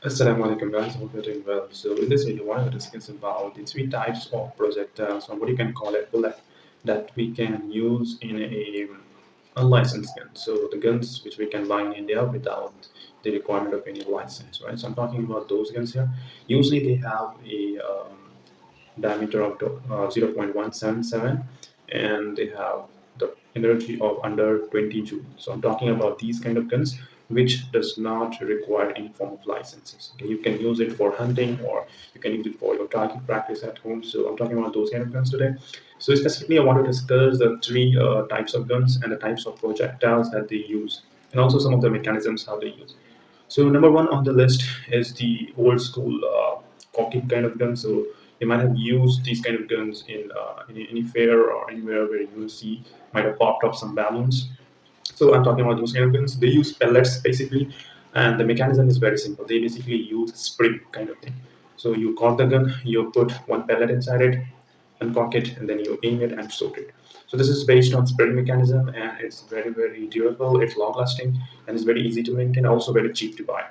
Assalamu alaikum guys, hope you're doing well. So in this video, I want to discuss about the three types of projectiles, or what you can call it, bullet, that we can use in a unlicensed gun. So the guns which we can buy in India without the requirement of any license, right? So I'm talking about those guns here. Usually they have a diameter of 0.177, and they have the energy of under 20 joules. So I'm talking about these kind of guns which does not require any form of licenses. Okay, you can use it for hunting, or you can use it for your target practice at home. So I'm talking about those kind of guns today. So specifically, I want to discuss the three types of guns and the types of projectiles that they use, and also some of the mechanisms how they use. So number one on the list is the old school cocking kind of gun. So you might have used these kind of guns in any fair or anywhere where you see might have popped up some balloons. So I'm talking about those kind of guns. They use pellets basically, and the mechanism is very simple. They basically use spring kind of thing. So you cock the gun, you put one pellet inside it, uncock it, and then you aim it and shoot it. So this is based on spring mechanism, and it's very durable. It's long lasting, and it's very easy to maintain. Also very cheap to buy.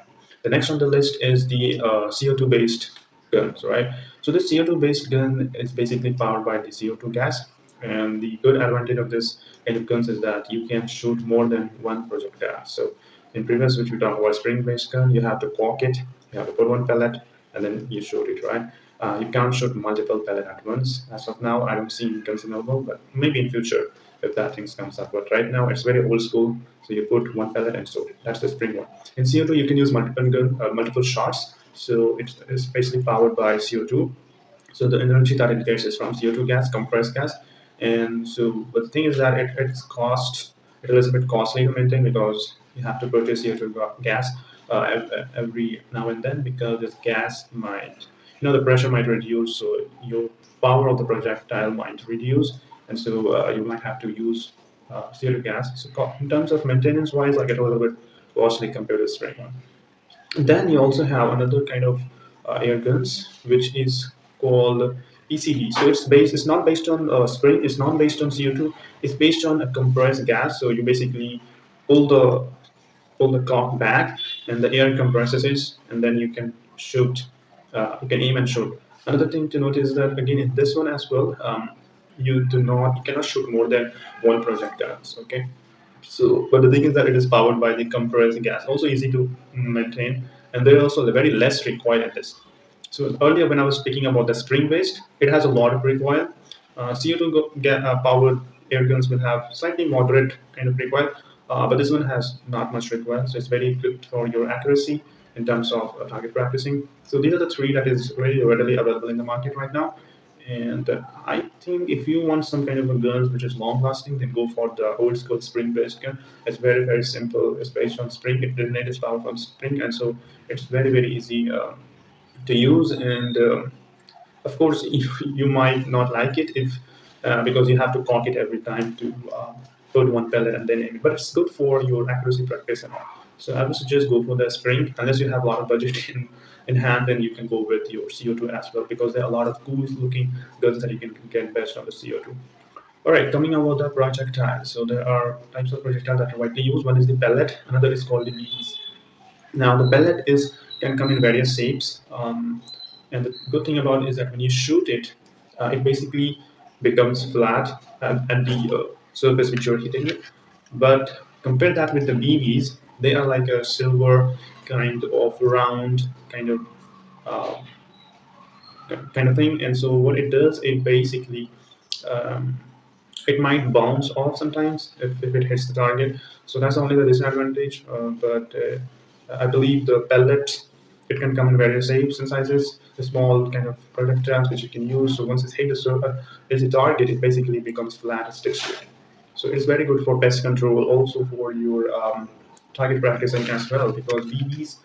The next on the list is the CO2 based guns, right? So the CO2 based gun is basically powered by the CO2 gas, and the good advantage of this kind of guns is that you can shoot more than one projectile. So in previous, which we talked about spring based gun, you have to cock it, you have to put one pellet, and then you shoot it, right? You can't shoot multiple pellet at once. As of now, I don't see consumable, but maybe in future if that things comes up. But right now, it's very old school. So you put one pellet and shoot it. That's the spring one. In CO2, you can use multiple shots. So it's basically powered by CO2. So the energy that it gets is from CO2 gas, compressed gas. And so, but the thing is that it is a bit costly to maintain, because you have to purchase CO2 gas every now and then, because this gas might, the pressure might reduce, so your power of the projectile might reduce, and so you might have to use CO2 gas. So in terms of maintenance wise, I get a little bit costly compared to the spray one. Then you also have another kind of air guns, which is called ECD. So it's not based on spring, it's not based on CO2, it's based on a compressed gas. So you basically pull the pull the cock back, and the air compresses it, and then you can shoot, you can aim and shoot. Another thing to note is that again in this one as well, you cannot shoot more than one projectile. Okay, so, but the thing is that it is powered by the compressed gas, also easy to maintain, and there are also very less required in this. So earlier when I was speaking about the spring based, it has a lot of required. CO2 powered air guns will have slightly moderate kind of required, but this one has not much required. So it's very good for your accuracy in terms of target practicing. So these are the three that is really readily available in the market right now. And I think if you want some kind of a gun which is long lasting, then go for the old school spring based gun. It's very simple. It's based on spring. It generates power from spring, and so it's very easy to use. And of course, you might not like it if because you have to cock it every time to put one pellet and then aim it. But it's good for your accuracy practice and all. So I would suggest go for the spring, unless you have a lot of budget in hand. Then you can go with your CO2 as well, because there are a lot of cool looking guns that you can get based on the CO2. All right, coming about the projectile. So there are types of projectile that are widely used. One is the pellet, another is called the BBs. Now the pellet is can come in various shapes, and the good thing about it is that when you shoot it, it basically becomes flat at the surface which you're hitting it. But compare that with the BBs, they are like a silver kind of round uh, kind of thing. And so what it does, it basically um, it might bounce off sometimes if it hits the target. So that's only the disadvantage. But I believe the pellet, it can come in various shapes and sizes. The small kind of projectiles which you can use. So once it's hit the hits the target, it basically becomes flat and sticks to it. So it's very good for pest control, also for your target practicing as well, because BBs,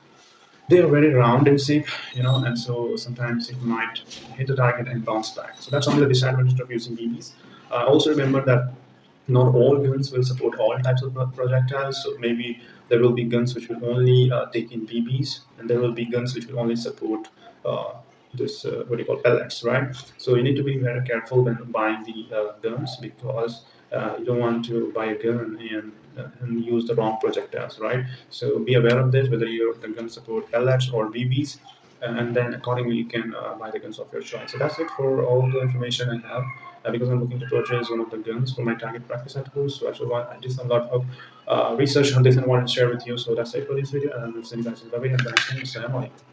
they are very round in shape, and so sometimes it might hit the target and bounce back. So that's only the disadvantage of using BBs. Also remember that not all guns will support all types of projectiles. So maybe there will be guns which will only take in BBs, and there will be guns which will only support this what do you call pellets, right? So you need to be very careful when buying the guns, because You don't want to buy a gun and use the wrong projectiles, right? So be aware of this, whether the gun support pellets or BBs, and then accordingly you can buy the guns of your choice. So that's it for all the information I have. Because I'm looking to purchase one of the guns for my target practice at home, so I did a lot of research on this and wanted to share with you. So that's it for this video, and I'll see you guys in the very next time. Assalamu alaikum.